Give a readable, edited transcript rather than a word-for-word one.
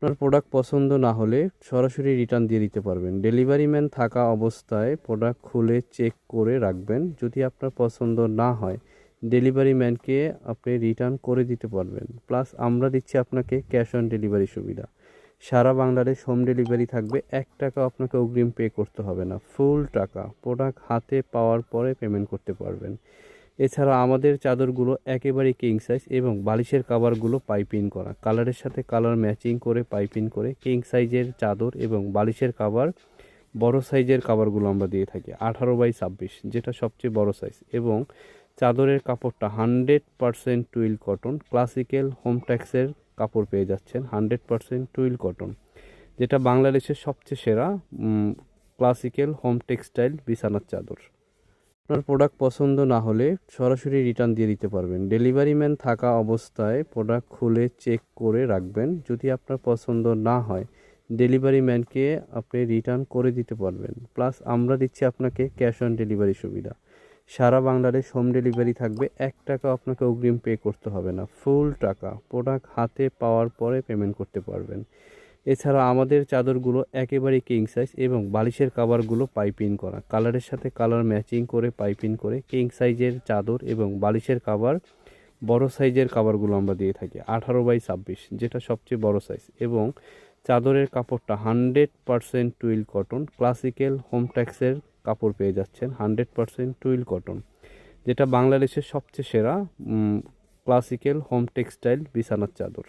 আপনার প্রোডাক্ট পছন্দ না হলে সরাসরি রিটার্ন দিয়ে দিতে পারবেন। ডেলিভারি ম্যান থাকা অবস্থায় প্রোডাক্ট খুলে চেক করে রাখবেন। যদি আপনার পছন্দ না হয় ডেলিভারি ম্যানকে আপনি রিটার্ন করে দিতে পারবেন। প্লাস আমরা দিচ্ছি আপনাকে ক্যাশ অন ডেলিভারি সুবিধা। সারা বাংলাদেশ হোম ডেলিভারি থাকবে। 1 টাকা আপনাকে অগ্রিম পে করতে হবে না, ফুল টাকা প্রোডাক্ট হাতে পাওয়ার পরে পেমেন্ট করতে পারবেন। এছাড়া আমাদের চাদরগুলো একেবারে কিং সাইজ এবং বালিশের কাভারগুলো পাইপিং করা, কালারের সাথে কালার ম্যাচিং করে পাইপিং করে কিং সাইজের চাদর এবং বালিশের কাভার, বড় সাইজের কাভারগুলো আমরা দিয়ে থাকি 18x26, যেটা সবচেয়ে বড় সাইজ। এবং চাদরের কাপড়টা 100% টুইল কটন, ক্লাসিক্যাল হোম ট্যাক্সের কাপড় পেয়ে যাচ্ছেন 100% টুইল কটন, যেটা বাংলাদেশের সবচেয়ে সেরা ক্লাসিক্যাল হোম টেক্সটাইল বিছানার চাদর। আপনার প্রোডাক্ট পছন্দ না হলে সরাসরি রিটার্ন দিয়ে দিতে পারবেন। ডেলিভারি ম্যান থাকা অবস্থায় প্রোডাক্ট খুলে চেক করে রাখবেন। যদি আপনার পছন্দ না হয় ডেলিভারি ম্যানকে আপনি রিটার্ন করে দিতে পারবেন। প্লাস আমরা দিচ্ছি আপনাকে ক্যাশ অন ডেলিভারি সুবিধা। সারা বাংলাদেশ হোম ডেলিভারি থাকবে। 1 টাকা আপনাকে অগ্রিম পে করতে হবে না, ফুল টাকা প্রোডাক্ট হাতে পাওয়ার পরে পেমেন্ট করতে পারবেন। এছাড়া আমাদের চাদরগুলো একেবারে কিং সাইজ এবং বালিশের কাভারগুলো পাইপিং করা, কালারের সাথে কালার ম্যাচিং করে পাইপিং করে কিং সাইজের চাদর এবং বালিশের কাভার, বড় সাইজের কাভারগুলো আমরা দিয়ে থাকি 18x26, যেটা সবচেয়ে বড় সাইজ। এবং চাদরের কাপড়টা 100% টুইল কটন, ক্লাসিক্যাল হোম ট্যাক্সের কাপড় পেয়ে যাচ্ছেন 100% টুইল কটন, যেটা বাংলাদেশের সবচেয়ে সেরা ক্লাসিক্যাল হোম টেক্সটাইল বিছানার চাদর।